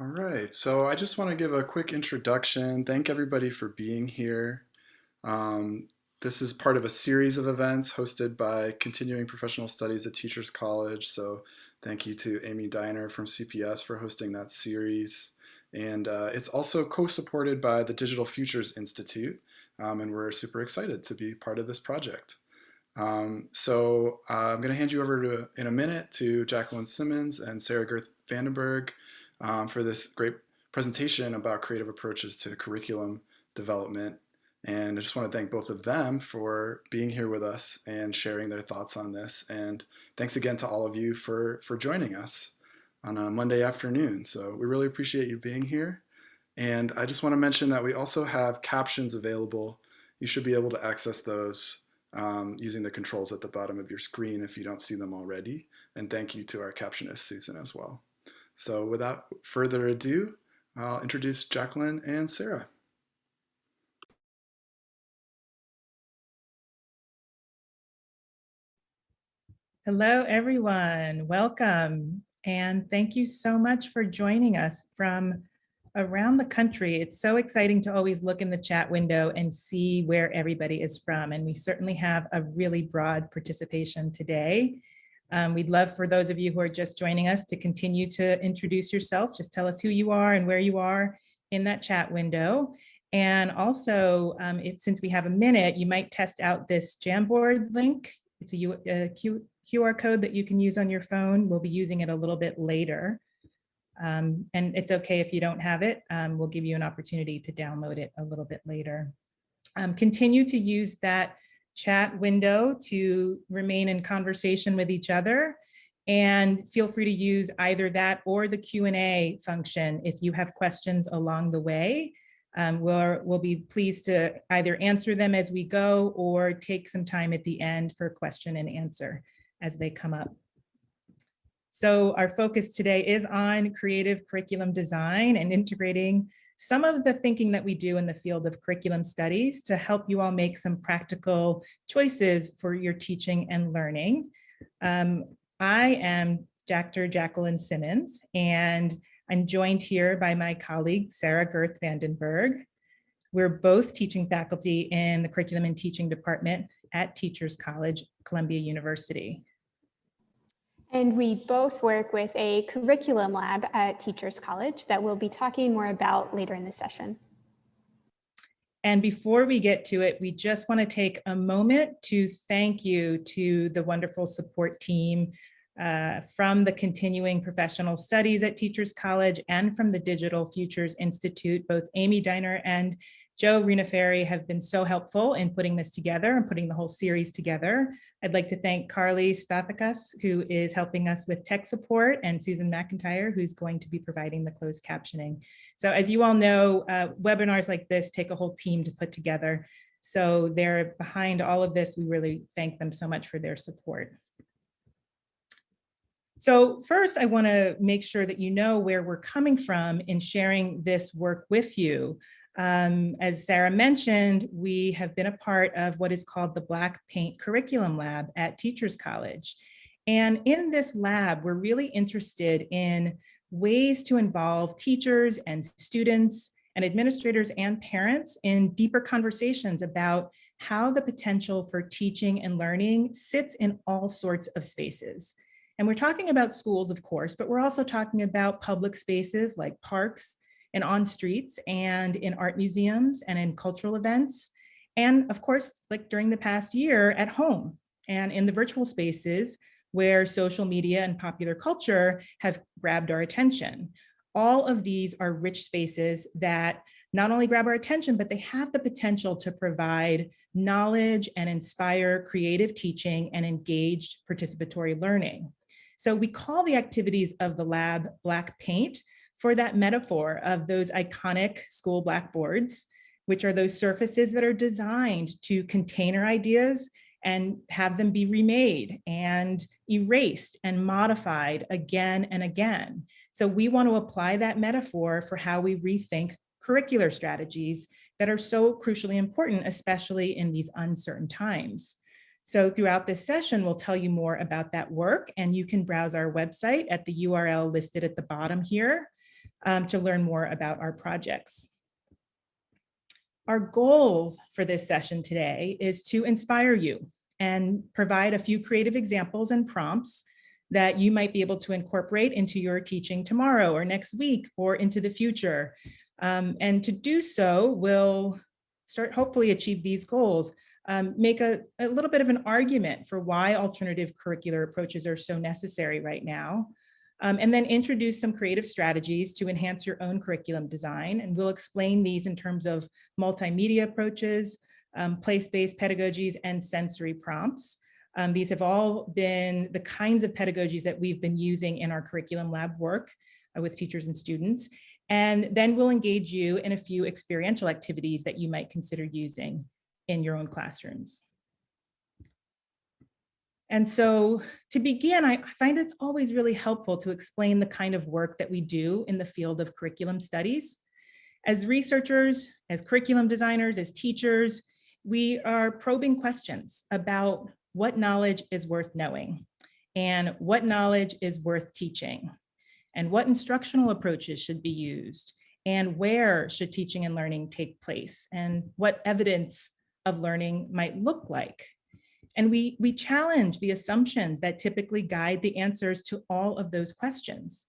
All right, so I just want to give a quick introduction. Thank everybody for being here. Um, this is part of a series of events hosted by Continuing Professional Studies at Teachers College. So thank you to Amy Diner from CPS for hosting that series. And it's also co-supported by the Digital Futures Institute, and we're super excited to be part of this project. I'm going to hand you over in a minute to Jacqueline Simmons and Sarah Gerth Vandenberg for this great presentation about creative approaches to curriculum development. And I just want to thank both of them for being here with us and sharing their thoughts on this. And thanks again to all of you for joining us on a Monday afternoon. So we really appreciate you being here. And I just want to mention that we also have captions available. You should be able to access those using the controls at the bottom of your screen if you don't see them already. And thank you to our captionist, Susan, as well. So without further ado, I'll introduce Jacqueline and Sarah. Hello, everyone. Welcome. And thank you so much for joining us from around the country. It's so exciting to always look in the chat window and see where everybody is from. And we certainly have a really broad participation today. We'd love for those of you who are just joining us to continue to introduce yourself. Just tell us who you are and where you are in that chat window. And also, since we have a minute, you might test out this Jamboard link. It's a QR code that you can use on your phone. We'll be using it a little bit later. And it's okay if you don't have it. We'll give you an opportunity to download it a little bit later. Continue to use that chat window to remain in conversation with each other. And feel free to use either that or the Q&A function if you have questions along the way. We'll be pleased to either answer them as we go or take some time at the end for question and answer as they come up. So our focus today is on creative curriculum design and integrating some of the thinking that we do in the field of curriculum studies to help you all make some practical choices for your teaching and learning. I am Dr. Jacqueline Simmons, and I'm joined here by my colleague, Sarah Gerth Vandenberg. We're both teaching faculty in the Curriculum and Teaching Department at Teachers College, Columbia University. And we both work with a curriculum lab at Teachers College that we'll be talking more about later in the session. And before we get to it, we just want to take a moment to thank you to the wonderful support team from the Continuing Professional Studies at Teachers College and from the Digital Futures Institute. Both Amy Diner and Joe Rinaferri have been so helpful in putting this together and putting the whole series together. I'd like to thank Carly Stathakas, who is helping us with tech support, and Susan McIntyre, who's going to be providing the closed captioning. So as you all know, webinars like this take a whole team to put together. So they're behind all of this. We really thank them so much for their support. So first, I want to make sure that you know where we're coming from in sharing this work with you. As Sarah mentioned, we have been a part of what is called the Black Paint Curriculum Lab at Teachers College. And in this lab, we're really interested in ways to involve teachers and students and administrators and parents in deeper conversations about how the potential for teaching and learning sits in all sorts of spaces. And we're talking about schools, of course, but we're also talking about public spaces like parks and on streets and in art museums and in cultural events. And of course, like during the past year at home and in the virtual spaces where social media and popular culture have grabbed our attention. All of these are rich spaces that not only grab our attention, but they have the potential to provide knowledge and inspire creative teaching and engaged participatory learning. So we call the activities of the lab Black Paint for that metaphor of those iconic school blackboards, which are those surfaces that are designed to container ideas and have them be remade and erased and modified again and again. So we want to apply that metaphor for how we rethink curricular strategies that are so crucially important, especially in these uncertain times. So throughout this session, we'll tell you more about that work, and you can browse our website at the URL listed at the bottom here. to learn more about our projects. Our goals for this session today is to inspire you and provide a few creative examples and prompts that you might be able to incorporate into your teaching tomorrow or next week or into the future. And to do so, we'll hopefully achieve these goals, make a little bit of an argument for why alternative curricular approaches are so necessary right now, and then introduce some creative strategies to enhance your own curriculum design. And we'll explain these in terms of multimedia approaches, place-based pedagogies, and sensory prompts. These have all been the kinds of pedagogies that we've been using in our curriculum lab work with teachers and students. And then we'll engage you in a few experiential activities that you might consider using in your own classrooms. And so to begin, I find it's always really helpful to explain the kind of work that we do in the field of curriculum studies. As researchers, as curriculum designers, as teachers, we are probing questions about what knowledge is worth knowing and what knowledge is worth teaching and what instructional approaches should be used and where should teaching and learning take place and what evidence of learning might look like. And we challenge the assumptions that typically guide the answers to all of those questions.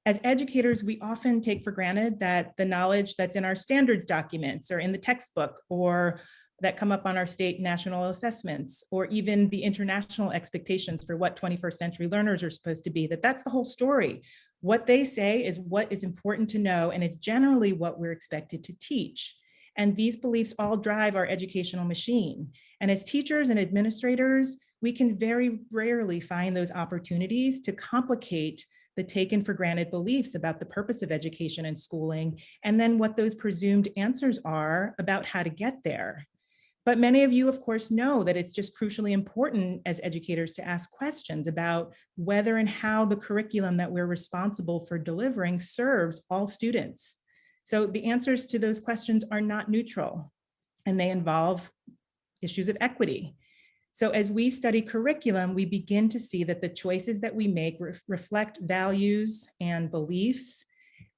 As educators, we often take for granted that the knowledge that's in our standards documents or in the textbook or that come up on our state and national assessments, or even the international expectations for what 21st century learners are supposed to be, that's the whole story. What they say is what is important to know, and it's generally what we're expected to teach. And these beliefs all drive our educational machine. And as teachers and administrators, we can very rarely find those opportunities to complicate the taken for granted beliefs about the purpose of education and schooling, and then what those presumed answers are about how to get there. But many of you, of course, know that it's just crucially important as educators to ask questions about whether and how the curriculum that we're responsible for delivering serves all students. So the answers to those questions are not neutral, and they involve issues of equity. So as we study curriculum, we begin to see that the choices that we make reflect values and beliefs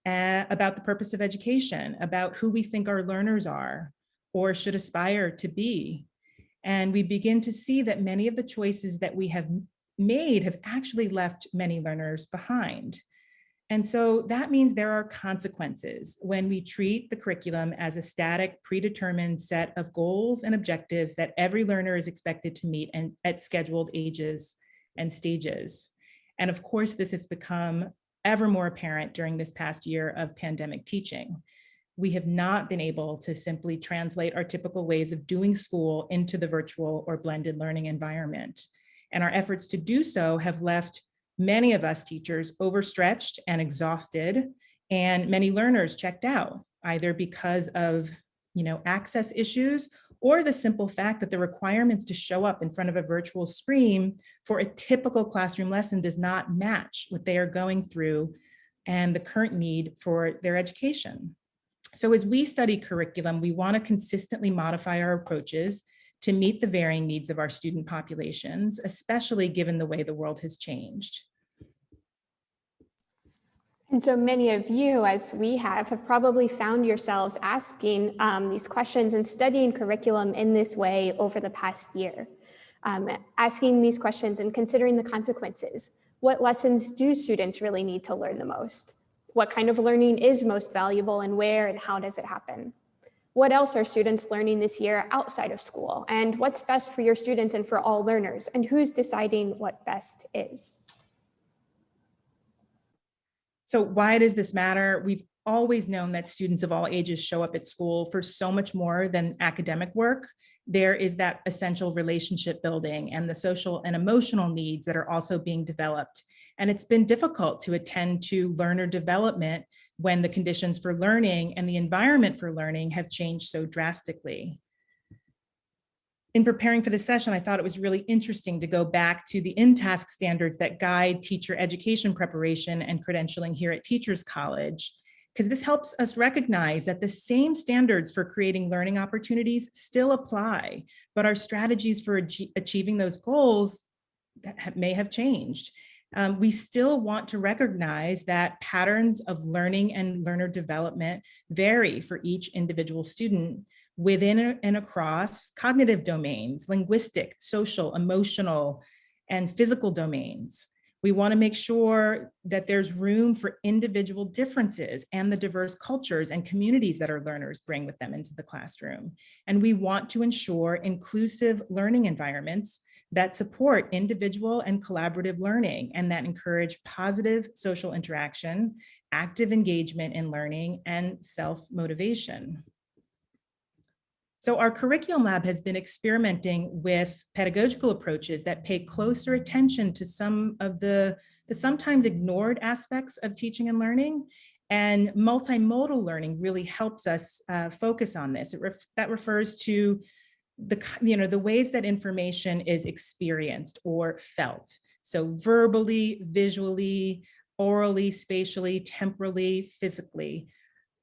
about the purpose of education, about who we think our learners are or should aspire to be. And we begin to see that many of the choices that we have made have actually left many learners behind. And so that means there are consequences when we treat the curriculum as a static, predetermined set of goals and objectives that every learner is expected to meet and at scheduled ages and stages. And of course, this has become ever more apparent during this past year of pandemic teaching. We have not been able to simply translate our typical ways of doing school into the virtual or blended learning environment. And our efforts to do so have left many of us teachers overstretched and exhausted, and many learners checked out, either because of access issues or the simple fact that the requirements to show up in front of a virtual screen for a typical classroom lesson does not match what they are going through and the current need for their education. So as we study curriculum, we want to consistently modify our approaches to meet the varying needs of our student populations, especially given the way the world has changed. And so many of you, as we have probably found yourselves asking these questions and studying curriculum in this way over the past year. Asking these questions and considering the consequences. What lessons do students really need to learn the most? What kind of learning is most valuable and where and how does it happen? What else are students learning this year outside of school? And what's best for your students and for all learners? And who's deciding what best is? So why does this matter? We've always known that students of all ages show up at school for so much more than academic work. There is that essential relationship building and the social and emotional needs that are also being developed. And it's been difficult to attend to learner development when the conditions for learning and the environment for learning have changed so drastically. In preparing for this session, I thought it was really interesting to go back to the in-task standards that guide teacher education preparation and credentialing here at Teachers College, because this helps us recognize that the same standards for creating learning opportunities still apply, but our strategies for achieving those goals may have changed. We still want to recognize that patterns of learning and learner development vary for each individual student within and across cognitive domains, linguistic, social, emotional, and physical domains. We want to make sure that there's room for individual differences and the diverse cultures and communities that our learners bring with them into the classroom. And we want to ensure inclusive learning environments that support individual and collaborative learning and that encourage positive social interaction, active engagement in learning, and self-motivation. So our curriculum lab has been experimenting with pedagogical approaches that pay closer attention to some of the sometimes ignored aspects of teaching and learning. And multimodal learning really helps us focus on this. That refers to the ways that information is experienced or felt. So verbally, visually, orally, spatially, temporally, physically.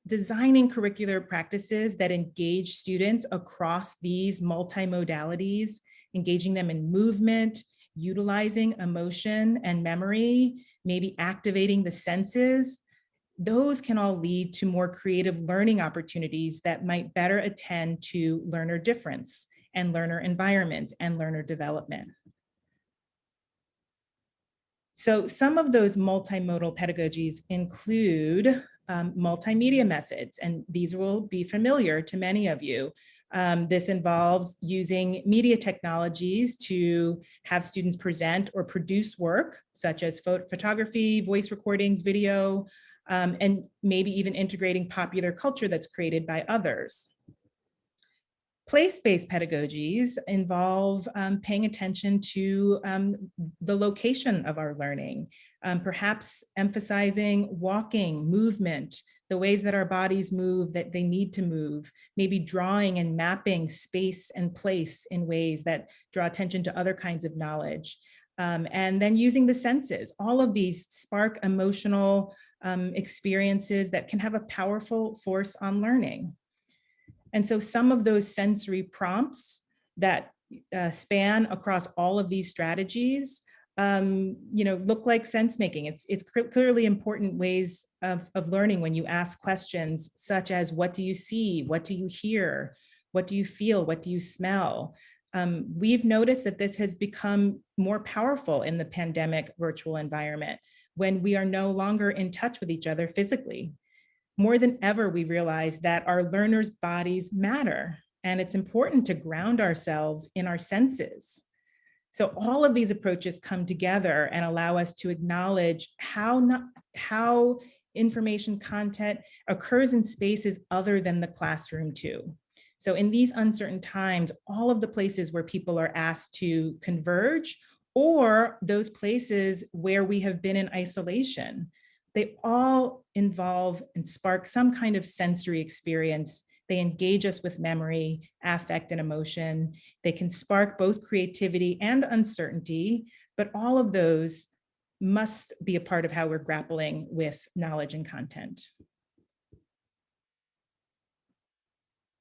Designing curricular practices that engage students across these multimodalities, engaging them in movement, utilizing emotion and memory, maybe activating the senses, those can all lead to more creative learning opportunities that might better attend to learner difference and learner environments and learner development. So some of those multimodal pedagogies include multimedia methods, and these will be familiar to many of you. This involves using media technologies to have students present or produce work, such as photography, voice recordings, video, and maybe even integrating popular culture that's created by others. Place-based pedagogies involve paying attention to the location of our learning, perhaps emphasizing walking, movement, the ways that our bodies move, that they need to move, maybe drawing and mapping space and place in ways that draw attention to other kinds of knowledge. And then using the senses. All of these spark emotional experiences that can have a powerful force on learning. And so some of those sensory prompts that span across all of these strategies, look like sense making. It's clearly important ways of learning when you ask questions such as, what do you see? What do you hear? What do you feel? What do you smell? We've noticed that this has become more powerful in the pandemic virtual environment when we are no longer in touch with each other physically. More than ever, we realize that our learners' bodies matter, and it's important to ground ourselves in our senses. So all of these approaches come together and allow us to acknowledge how information content occurs in spaces other than the classroom too. So in these uncertain times, all of the places where people are asked to converge, or those places where we have been in isolation, they all involve and spark some kind of sensory experience. They engage us with memory, affect, and emotion. They can spark both creativity and uncertainty, but all of those must be a part of how we're grappling with knowledge and content.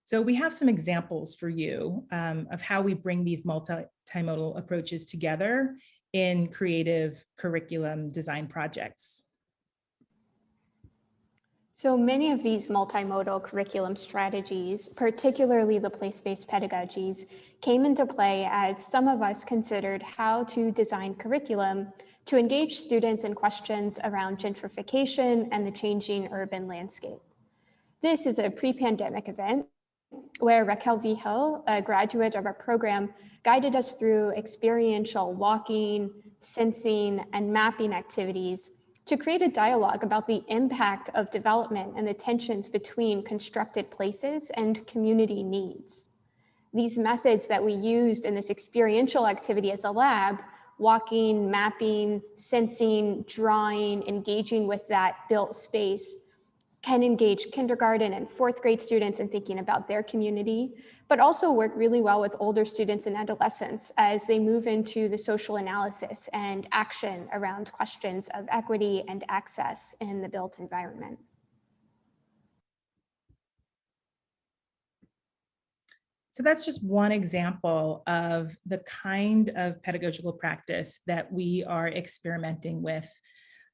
So we have some examples for you of how we bring these multimodal approaches together in creative curriculum design projects. So many of these multimodal curriculum strategies, particularly the place-based pedagogies, came into play as some of us considered how to design curriculum to engage students in questions around gentrification and the changing urban landscape. This is a pre-pandemic event where Raquel Vigil, a graduate of our program, guided us through experiential walking, sensing, and mapping activities to create a dialogue about the impact of development and the tensions between constructed places and community needs. These methods that we used in this experiential activity as a lab, walking, mapping, sensing, drawing, engaging with that built space, can engage kindergarten and fourth grade students in thinking about their community, but also work really well with older students and adolescents as they move into the social analysis and action around questions of equity and access in the built environment. So that's just one example of the kind of pedagogical practice that we are experimenting with.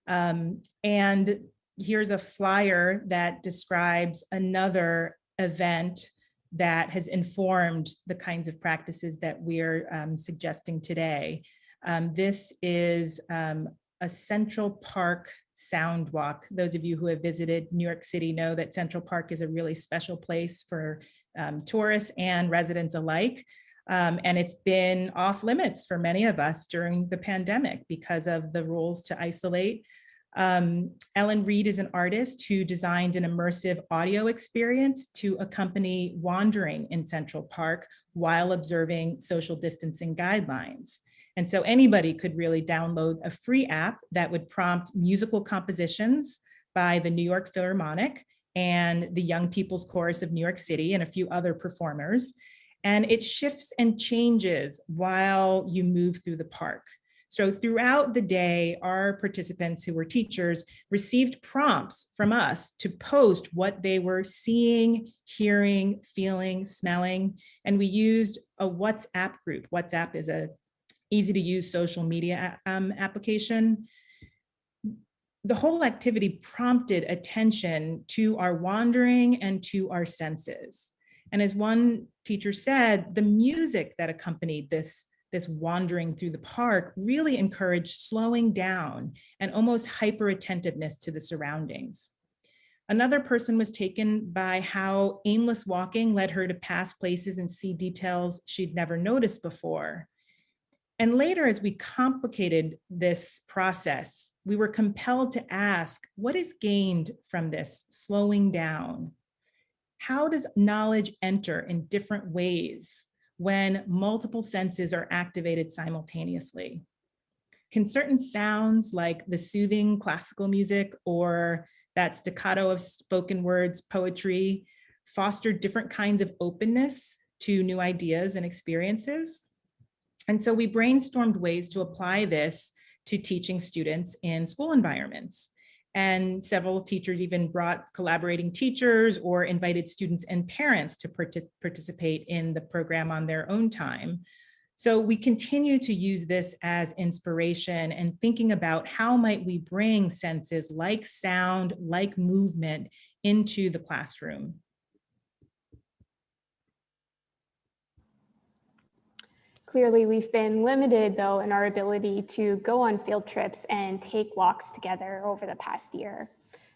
And here's a flyer that describes another event that has informed the kinds of practices that we're suggesting today. This is a Central Park sound walk. Those of you who have visited New York City know that Central Park is a really special place for tourists and residents alike. And it's been off limits for many of us during the pandemic because of the rules to isolate. Ellen Reed is an artist who designed an immersive audio experience to accompany wandering in Central Park while observing social distancing guidelines. And so anybody could really download a free app that would prompt musical compositions by the New York Philharmonic and the Young People's Chorus of New York City and a few other performers. And it shifts and changes while you move through the park. So throughout the day, our participants who were teachers received prompts from us to post what they were seeing, hearing, feeling, smelling. And we used a WhatsApp group. WhatsApp is a easy to use social media application. The whole activity prompted attention to our wandering and to our senses. And as one teacher said, the music that accompanied this wandering through the park really encouraged slowing down and almost hyper attentiveness to the surroundings. Another person was taken by how aimless walking led her to pass places and see details she'd never noticed before. And later, as we complicated this process, we were compelled to ask, what is gained from this slowing down? How does knowledge enter in different ways when multiple senses are activated simultaneously? Can certain sounds like the soothing classical music or that staccato of spoken words poetry foster different kinds of openness to new ideas and experiences? And so we brainstormed ways to apply this to teaching students in school environments. And several teachers even brought collaborating teachers or invited students and parents to participate in the program on their own time. So we continue to use this as inspiration and thinking about how might we bring senses like sound, like movement into the classroom. Clearly, we've been limited, though, in our ability to go on field trips and take walks together over the past year.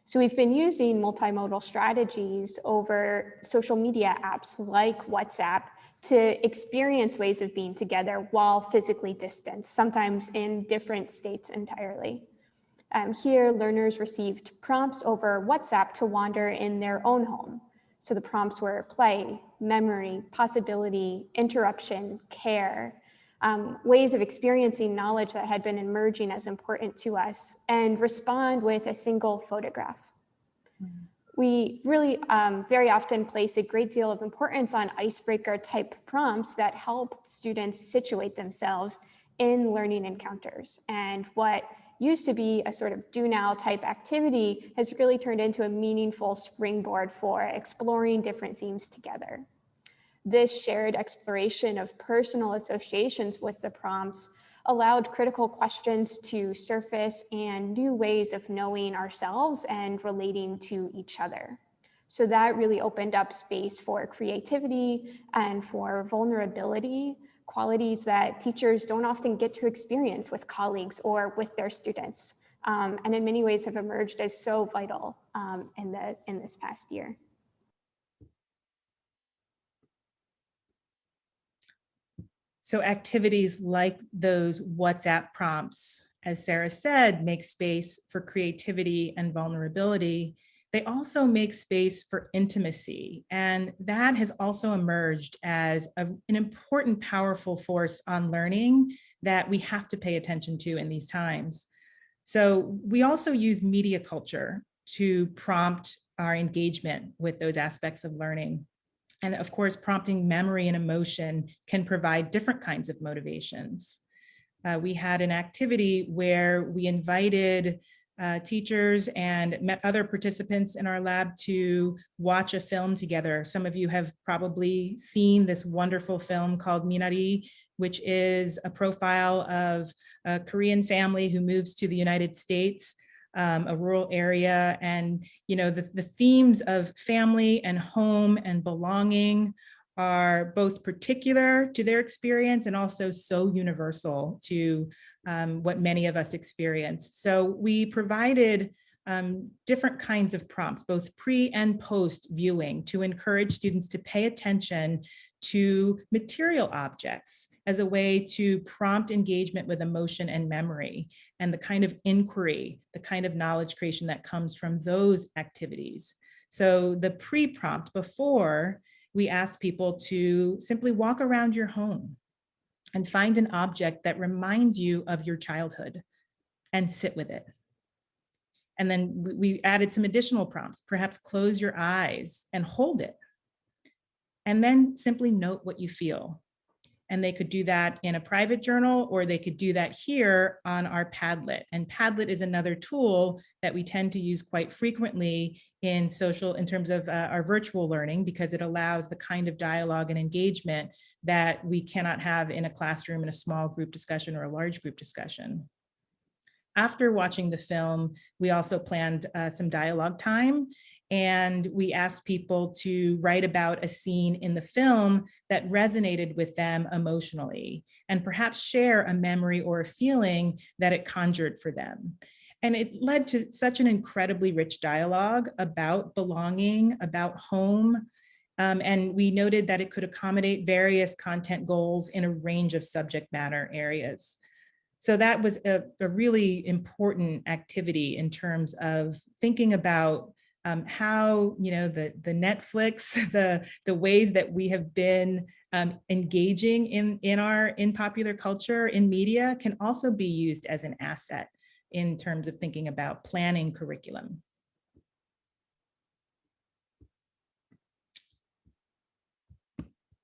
So we've been using multimodal strategies over social media apps like WhatsApp to experience ways of being together while physically distanced, sometimes in different states entirely. Here, learners received prompts over WhatsApp to wander in their own home. So the prompts were play, memory, possibility, interruption, care, ways of experiencing knowledge that had been emerging as important to us, and respond with a single photograph. Mm-hmm. We really very often place a great deal of importance on icebreaker type prompts that help students situate themselves in learning encounters. And what used to be a sort of do now type activity has really turned into a meaningful springboard for exploring different themes together. This shared exploration of personal associations with the prompts allowed critical questions to surface and new ways of knowing ourselves and relating to each other. So that really opened up space for creativity and for vulnerability, qualities that teachers don't often get to experience with colleagues or with their students, and in many ways have emerged as so vital in this past year. So activities like those WhatsApp prompts, as Sarah said, make space for creativity and vulnerability. They also make space for intimacy. And that has also emerged as an important, powerful force on learning that we have to pay attention to in these times. So we also use media culture to prompt our engagement with those aspects of learning. And of course, prompting memory and emotion can provide different kinds of motivations. We had an activity where we invited teachers and met other participants in our lab to watch a film together. Some of you have probably seen this wonderful film called Minari, which is a profile of a Korean family who moves to the United States, a rural area. And, you know, the themes of family and home and belonging are both particular to their experience and also so universal to what many of us experience. So we provided different kinds of prompts, both pre and post viewing, to encourage students to pay attention to material objects as a way to prompt engagement with emotion and memory, and the kind of inquiry, the kind of knowledge creation that comes from those activities. So the pre-prompt, before, we asked people to simply walk around your home and find an object that reminds you of your childhood and sit with it. And then we added some additional prompts, perhaps close your eyes and hold it. And then simply note what you feel. And they could do that in a private journal, or they could do that here on our Padlet. And Padlet is another tool that we tend to use quite frequently in terms of our virtual learning, because it allows the kind of dialogue and engagement that we cannot have in a classroom in a small group discussion or a large group discussion. After watching the film, we also planned some dialogue time, and we asked people to write about a scene in the film that resonated with them emotionally, and perhaps share a memory or a feeling that it conjured for them. And it led to such an incredibly rich dialogue about belonging, about home. And we noted that it could accommodate various content goals in a range of subject matter areas. So that was a really important activity in terms of thinking about how, you know, the Netflix, the ways that we have been engaging in popular culture, in media, can also be used as an asset in terms of thinking about planning curriculum.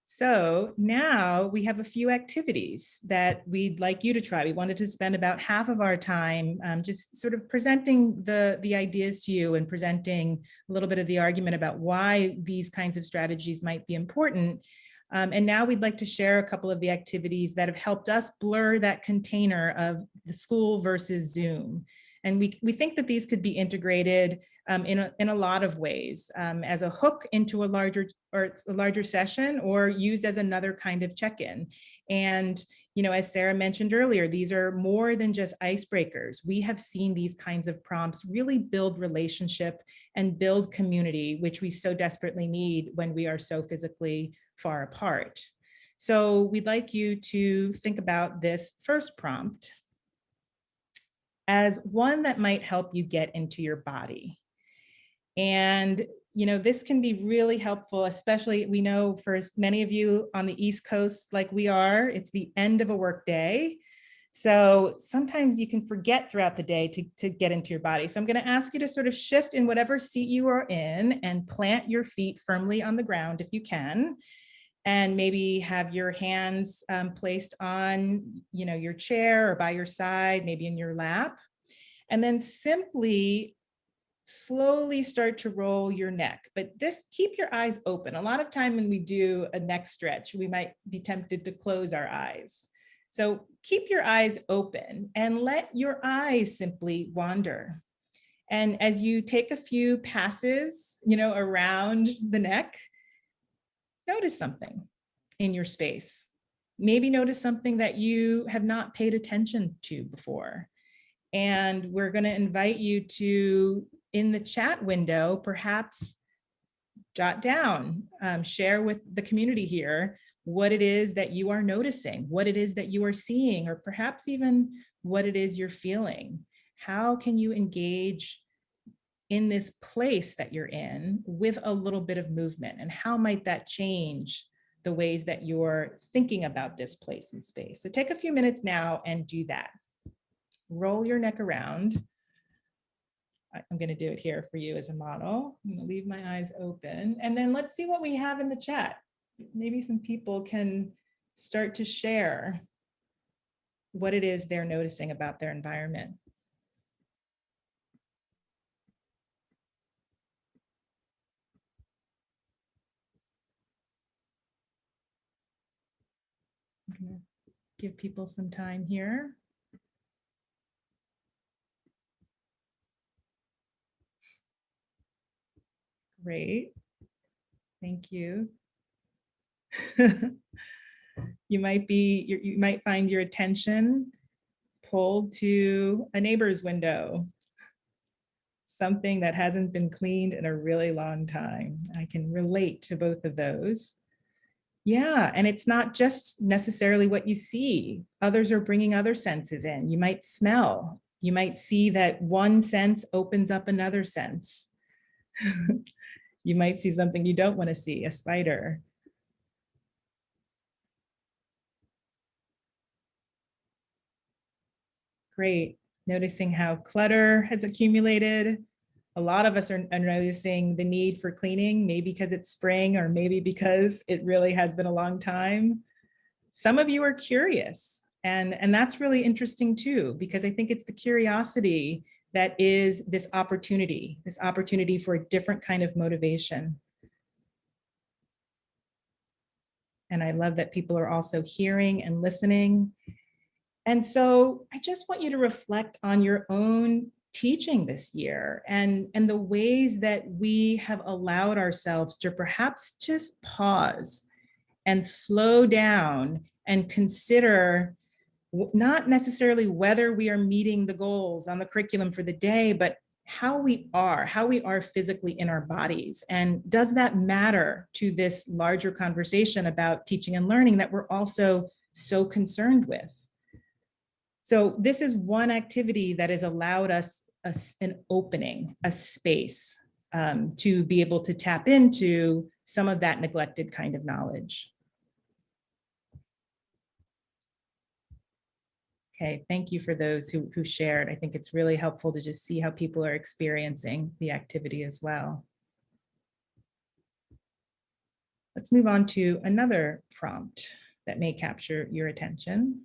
So now we have a few activities that we'd like you to try. We wanted to spend about half of our time just sort of presenting the ideas to you and presenting a little bit of the argument about why these kinds of strategies might be important. And now we'd like to share a couple of the activities that have helped us blur that container of the school versus Zoom. And we think that these could be integrated in a lot of ways, as a hook into a larger session, or used as another kind of check-in. And, you know, as Sarah mentioned earlier, these are more than just icebreakers. We have seen these kinds of prompts really build relationship and build community, which we so desperately need when we are so physically far apart. So we'd like you to think about this first prompt as one that might help you get into your body. And, you know, this can be really helpful, especially, we know for many of you on the East Coast, like we are, it's the end of a work day. So sometimes you can forget throughout the day to get into your body. So I'm going to ask you to sort of shift in whatever seat you are in and plant your feet firmly on the ground if you can. And maybe have your hands placed on, you know, your chair or by your side, maybe in your lap. And then simply slowly start to roll your neck, but keep your eyes open. A lot of time when we do a neck stretch, we might be tempted to close our eyes. So keep your eyes open and let your eyes simply wander. And as you take a few passes, you know, around the neck, notice something in your space. Maybe notice something that you have not paid attention to before. And we're going to invite you to, in the chat window, perhaps jot down, share with the community here what it is that you are noticing, what it is that you are seeing, or perhaps even what it is you're feeling. How can you engage in this place that you're in with a little bit of movement? And how might that change the ways that you're thinking about this place and space? So take a few minutes now and do that. Roll your neck around. I'm going to do it here for you as a model. I'm going to leave my eyes open. And then let's see what we have in the chat. Maybe some people can start to share what it is they're noticing about their environment. I'm gonna give people some time here. Great. Thank you. You might find your attention pulled to a neighbor's window, something that hasn't been cleaned in a really long time. I can relate to both of those. Yeah, and it's not just necessarily what you see. Others are bringing other senses in. You might smell. You might see that one sense opens up another sense. You might see something you don't want to see, a spider. Great. Noticing how clutter has accumulated. A lot of us are noticing the need for cleaning, maybe because it's spring or maybe because it really has been a long time. Some of you are curious, and that's really interesting too, because I think it's the curiosity that is this opportunity for a different kind of motivation. And I love that people are also hearing and listening. And so I just want you to reflect on your own teaching this year and the ways that we have allowed ourselves to perhaps just pause and slow down and consider not necessarily whether we are meeting the goals on the curriculum for the day, but how we are physically in our bodies. And does that matter to this larger conversation about teaching and learning that we're also so concerned with? So this is one activity that has allowed us an opening, a space to be able to tap into some of that neglected kind of knowledge. Okay, thank you for those who shared. I think it's really helpful to just see how people are experiencing the activity as well. Let's move on to another prompt that may capture your attention.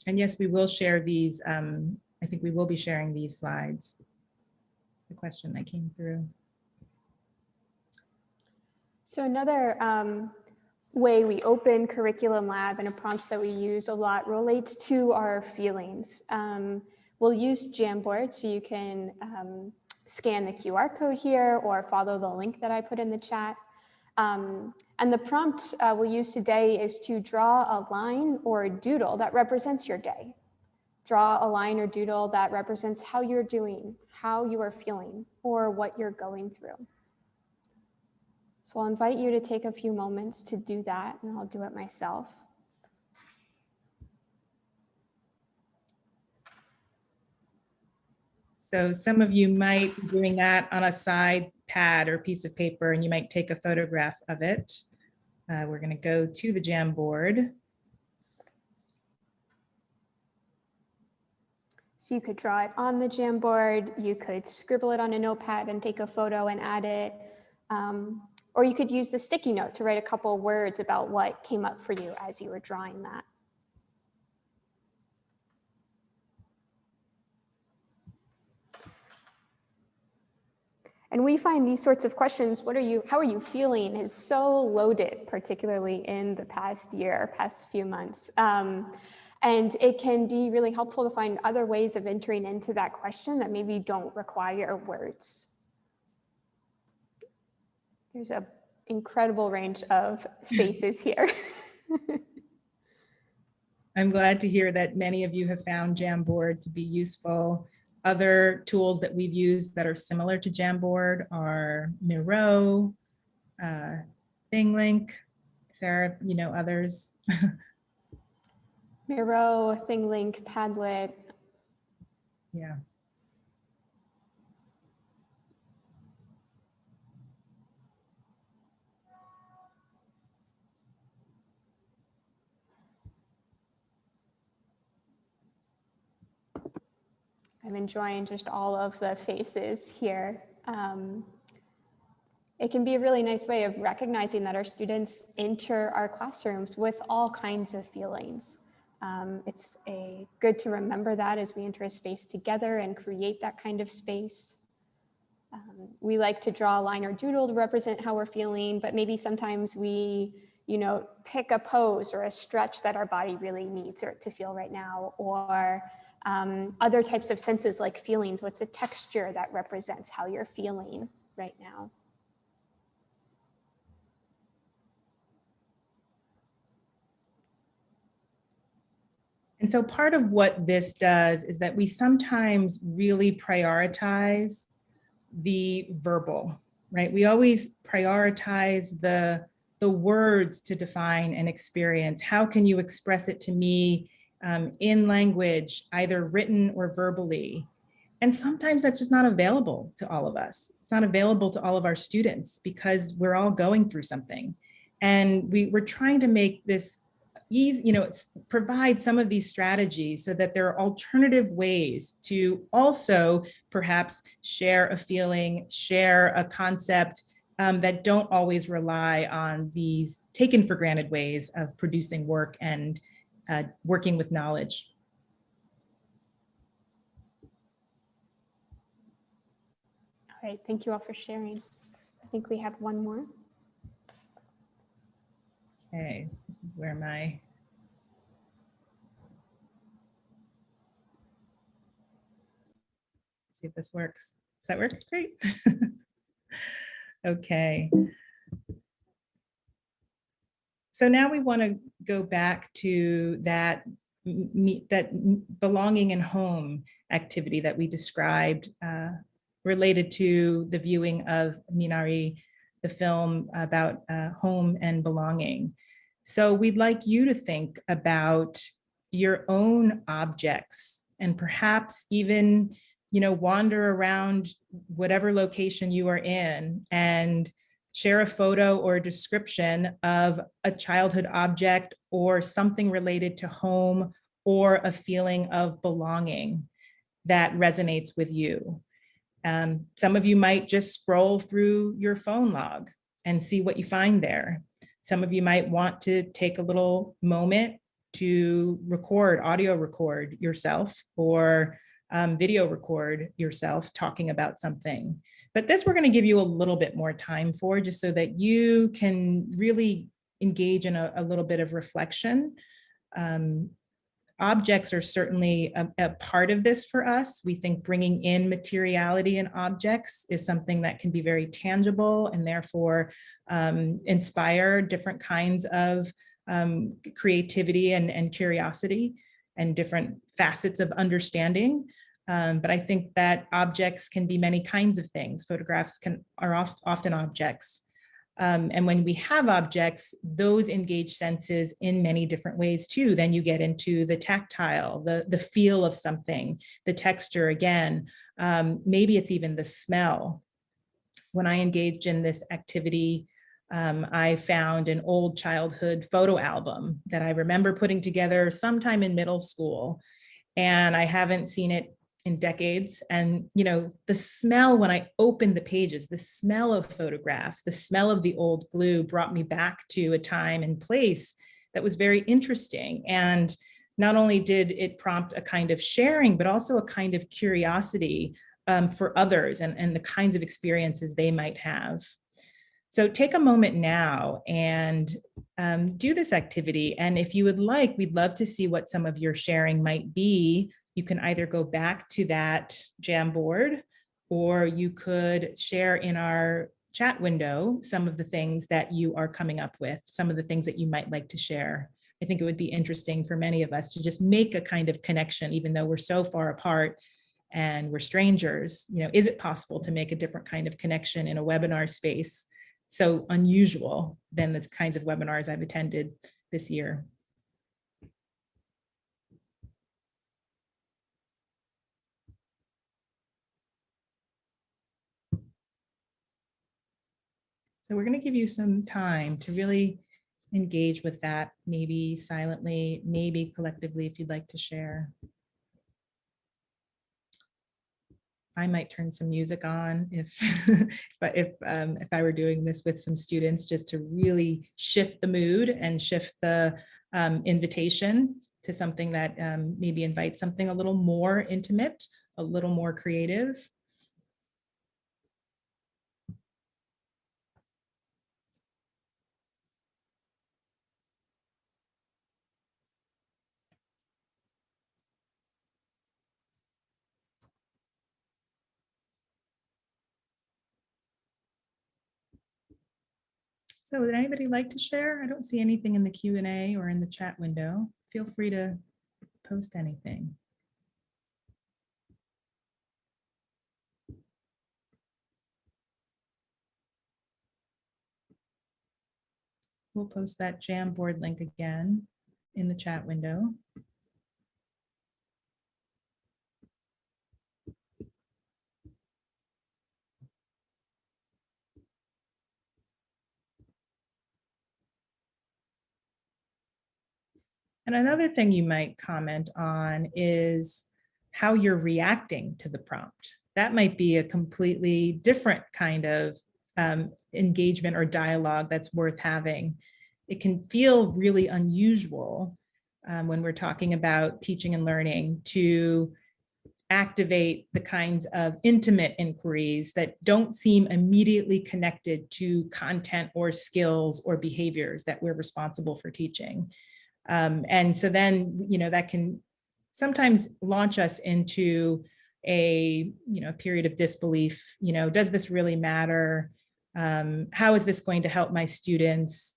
And yes, we will share these. I think we will be sharing these slides. The question that came through. So another way we open Curriculum Lab and a prompt that we use a lot relates to our feelings. We'll use Jamboard, so you can scan the QR code here or follow the link that I put in the chat. And the prompt we'll use today is to draw a line or a doodle that represents your day. Draw a line or doodle that represents how you're doing, how you are feeling, or what you're going through. So I'll invite you to take a few moments to do that, and I'll do it myself. So some of you might be doing that on a side pad or piece of paper, and you might take a photograph of it. We're going to go to the Jamboard. So you could draw it on the Jamboard, you could scribble it on a notepad and take a photo and add it, or you could use the sticky note to write a couple words about what came up for you as you were drawing that. And we find these sorts of questions, how are you feeling, is so loaded, particularly in the past few months. And it can be really helpful to find other ways of entering into that question that maybe don't require words. There's an incredible range of faces here. I'm glad to hear that many of you have found Jamboard to be useful. Other tools that we've used that are similar to Jamboard are Miro, ThingLink. Sarah, you know others? Miro, ThingLink, Padlet. Yeah. I'm enjoying just all of the faces here. It can be a really nice way of recognizing that our students enter our classrooms with all kinds of feelings. It's good to remember that as we enter a space together and create that kind of space. We like to draw a line or doodle to represent how we're feeling, but maybe sometimes we pick a pose or a stretch that our body really needs or to feel right now, or other types of senses like feelings. What's a texture that represents how you're feeling right now? And so part of what this does is that we sometimes really prioritize the verbal, right? We always prioritize the words to define an experience. How can you express it to me in language, either written or verbally? And sometimes that's just not available to all of us. It's not available to all of our students because we're all going through something. And we're trying to make this easy, provide some of these strategies so that there are alternative ways to also perhaps share a feeling, share a concept that don't always rely on these taken for granted ways of producing work and working with knowledge. All right, thank you all for sharing. I think we have one more. Okay, this is where my see if this works. Does that work? Great. Okay. So now we want to go back to that belonging and home activity that we described related to the viewing of Minari, the film about home and belonging. So we'd like you to think about your own objects and perhaps even wander around whatever location you are in and share a photo or a description of a childhood object or something related to home or a feeling of belonging that resonates with you. Some of you might just scroll through your phone log and see what you find there. Some of you might want to take a little moment to audio record yourself or video record yourself talking about something. But this we're going to give you a little bit more time for, just so that you can really engage in a little bit of reflection. Objects are certainly a part of this for us. We think bringing in materiality in objects is something that can be very tangible and therefore inspire different kinds of creativity and curiosity and different facets of understanding. But I think that objects can be many kinds of things. Photographs are often objects. And when we have objects, those engage senses in many different ways too. Then you get into the tactile, the feel of something, the texture again. Maybe it's even the smell. When I engaged in this activity, I found an old childhood photo album that I remember putting together sometime in middle school. And I haven't seen it in decades. And, the smell when I opened the pages, the smell of photographs, the smell of the old glue brought me back to a time and place that was very interesting. And not only did it prompt a kind of sharing, but also a kind of curiosity for others and the kinds of experiences they might have. So take a moment now and do this activity. And if you would like, we'd love to see what some of your sharing might be. You can either go back to that Jamboard, or you could share in our chat window some of the things that you are coming up with, some of the things that you might like to share. I think it would be interesting for many of us to just make a kind of connection, even though we're so far apart and we're strangers. Is it possible to make a different kind of connection in a webinar space? So unusual than the kinds of webinars I've attended this year. So we're going to give you some time to really engage with that, maybe silently, maybe collectively, if you'd like to share. I might turn some music on if I were doing this with some students, just to really shift the mood and shift the invitation to something that maybe invites something a little more intimate, a little more creative. So would anybody like to share? I don't see anything in the Q&A or in the chat window. Feel free to post anything. We'll post that Jamboard link again in the chat window. And another thing you might comment on is how you're reacting to the prompt. That might be a completely different kind of engagement or dialogue that's worth having. It can feel really unusual when we're talking about teaching and learning to activate the kinds of intimate inquiries that don't seem immediately connected to content or skills or behaviors that we're responsible for teaching. And so then, that can sometimes launch us into a, period of disbelief. Does this really matter? How is this going to help my students?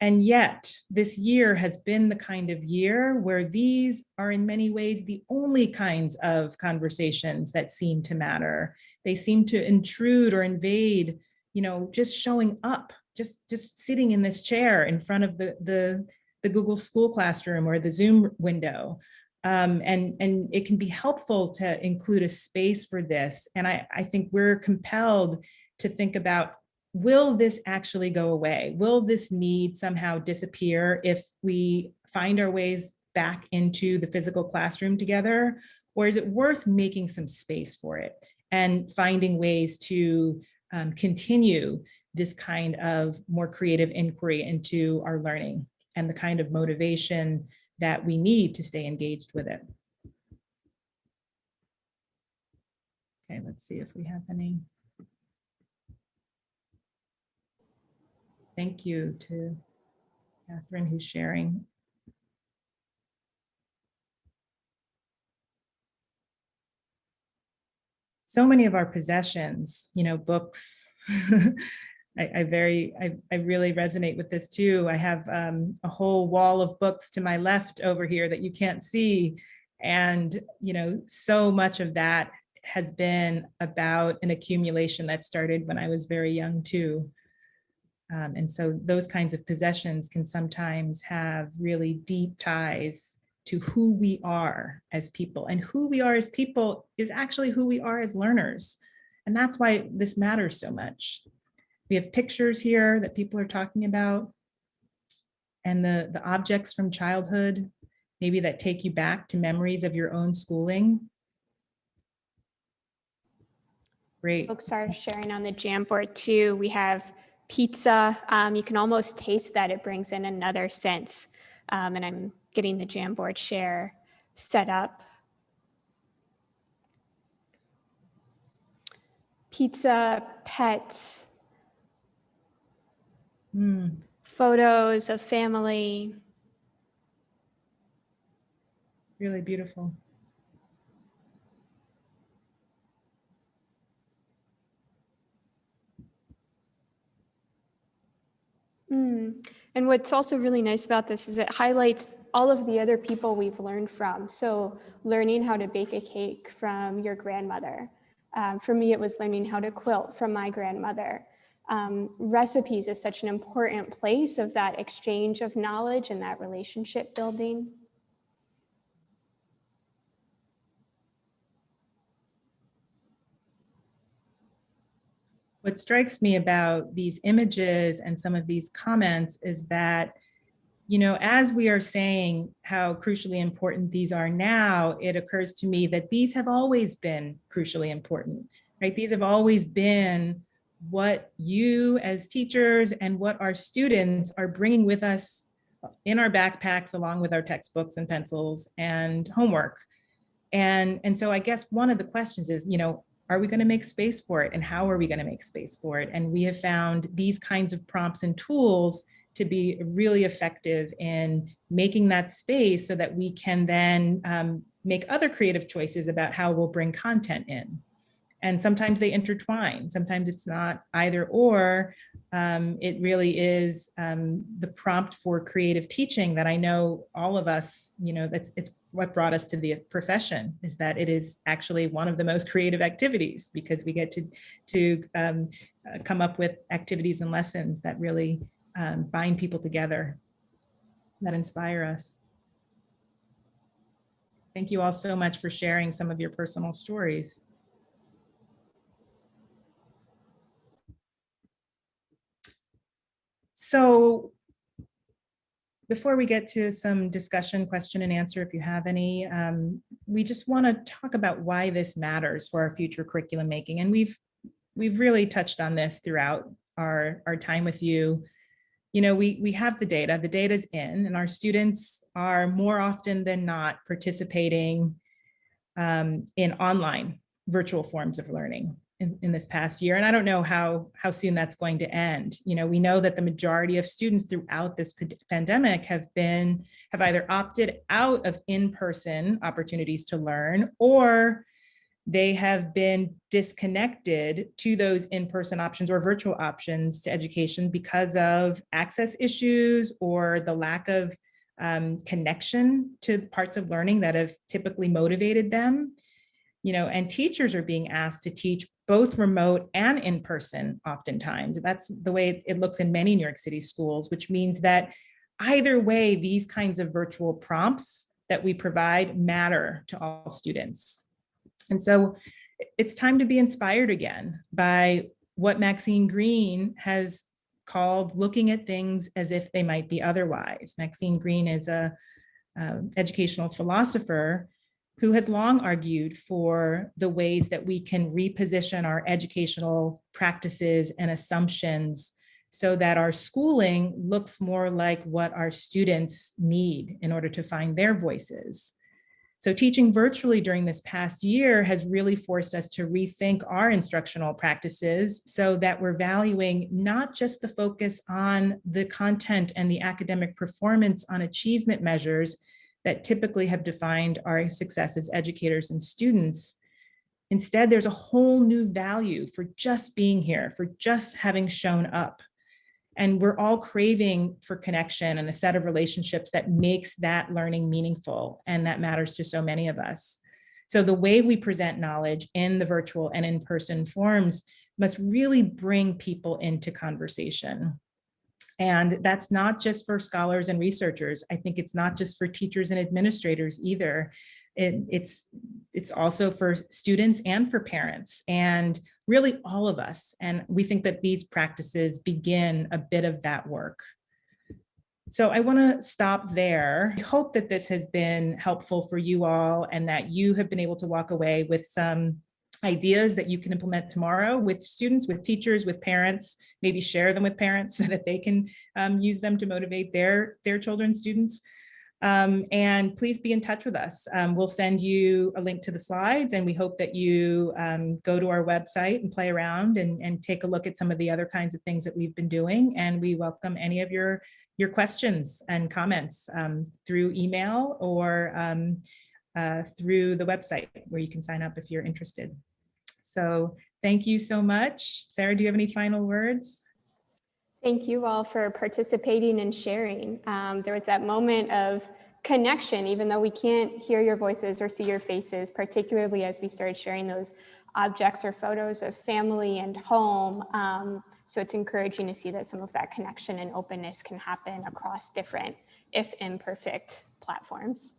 And yet this year has been the kind of year where these are in many ways the only kinds of conversations that seem to matter. They seem to intrude or invade, just showing up, just sitting in this chair in front of the Google School Classroom or the Zoom window. And it can be helpful to include a space for this. And I think we're compelled to think about, will this actually go away? Will this need somehow disappear if we find our ways back into the physical classroom together? Or is it worth making some space for it and finding ways to continue this kind of more creative inquiry into our learning and the kind of motivation that we need to stay engaged with it? Okay, let's see if we have any. Thank you to Catherine who's sharing. So many of our possessions, books, I really resonate with this too. I have a whole wall of books to my left over here that you can't see. And, so much of that has been about an accumulation that started when I was very young too. And so those kinds of possessions can sometimes have really deep ties to who we are as people. And who we are as people is actually who we are as learners. And that's why this matters so much. We have pictures here that people are talking about, and the objects from childhood, maybe that take you back to memories of your own schooling. Great. Folks are sharing on the Jamboard too. We have pizza. You can almost taste that. It brings in another sense. And I'm getting the Jamboard share set up. Pizza, pets, photos of family. Really beautiful. And what's also really nice about this is it highlights all of the other people we've learned from. So learning how to bake a cake from your grandmother. For me, it was learning how to quilt from my grandmother. Recipes is such an important place of that exchange of knowledge and that relationship building. What strikes me about these images and some of these comments is that, as we are saying how crucially important these are now, it occurs to me that these have always been crucially important, right? These have always been what you as teachers and what our students are bringing with us in our backpacks, along with our textbooks and pencils and homework. And so I guess one of the questions is, are we going to make space for it? And how are we going to make space for it? And we have found these kinds of prompts and tools to be really effective in making that space so that we can then make other creative choices about how we'll bring content in. And sometimes they intertwine. Sometimes it's not either or. It really is the prompt for creative teaching that I know all of us, it's what brought us to the profession, is that it is actually one of the most creative activities, because we get to come up with activities and lessons that really bind people together, that inspire us. Thank you all so much for sharing some of your personal stories. So before we get to some discussion, question and answer, if you have any, we just want to talk about why this matters for our future curriculum making. And we've really touched on this throughout our time with you. We have the data's in, and our students are more often than not participating in online virtual forms of learning in this past year. And I don't know how soon that's going to end. We know that the majority of students throughout this pandemic have either opted out of in-person opportunities to learn, or they have been disconnected to those in-person options or virtual options to education because of access issues or the lack of connection to parts of learning that have typically motivated them. And teachers are being asked to teach both remote and in person oftentimes. That's the way it looks in many New York City schools, which means that either way, these kinds of virtual prompts that we provide matter to all students. And so it's time to be inspired again by what Maxine Greene has called looking at things as if they might be otherwise. Maxine Greene is a educational philosopher who has long argued for the ways that we can reposition our educational practices and assumptions so that our schooling looks more like what our students need in order to find their voices. So teaching virtually during this past year has really forced us to rethink our instructional practices so that we're valuing not just the focus on the content and the academic performance on achievement measures that typically have defined our success as educators and students. Instead, there's a whole new value for just being here, for just having shown up. And we're all craving for connection and a set of relationships that makes that learning meaningful, and that matters to so many of us. So the way we present knowledge in the virtual and in-person forms must really bring people into conversation. And that's not just for scholars and researchers. I think it's not just for teachers and administrators either. It's also for students and for parents, and really all of us. And we think that these practices begin a bit of that work. So I want to stop there. I hope that this has been helpful for you all, and that you have been able to walk away with some ideas that you can implement tomorrow with students, with teachers, with parents, maybe share them with parents so that they can use them to motivate their children, students. And please be in touch with us. We'll send you a link to the slides, and we hope that you go to our website and play around and take a look at some of the other kinds of things that we've been doing. And we welcome any of your questions and comments through email or through the website, where you can sign up if you're interested. So thank you so much. Sarah, do you have any final words? Thank you all for participating and sharing. There was that moment of connection, even though we can't hear your voices or see your faces, particularly as we started sharing those objects or photos of family and home. So it's encouraging to see that some of that connection and openness can happen across different, if imperfect, platforms.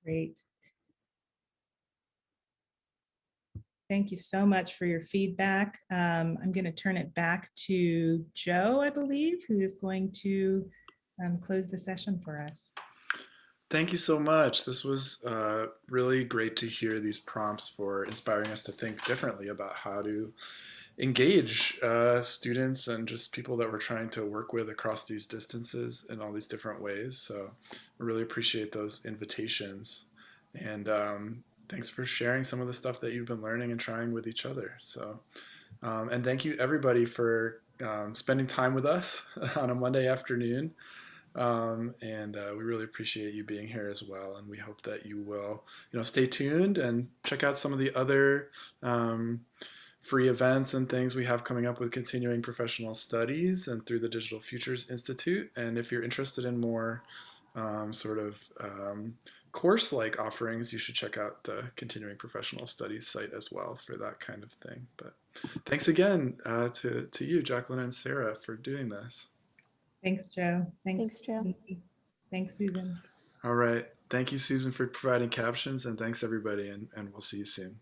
Great. Thank you so much for your feedback. I'm going to turn it back to Joe, I believe, who is going to close the session for us. Thank you so much. This was really great to hear these prompts for inspiring us to think differently about how to engage students and just people that we're trying to work with across these distances in all these different ways. So I really appreciate those invitations. And thanks for sharing some of the stuff that you've been learning and trying with each other. So, and thank you everybody for spending time with us on a Monday afternoon. And we really appreciate you being here as well. And we hope that you will, stay tuned and check out some of the other free events and things we have coming up with continuing professional studies and through the Digital Futures Institute. And if you're interested in more course-like offerings, you should check out the Continuing Professional Studies site as well for that kind of thing. But thanks again to you, Jacqueline and Sarah, for doing this. Thanks, Joe. Thanks, Joe. Thanks, Susan. All right. Thank you, Susan, for providing captions, and thanks, everybody, and we'll see you soon.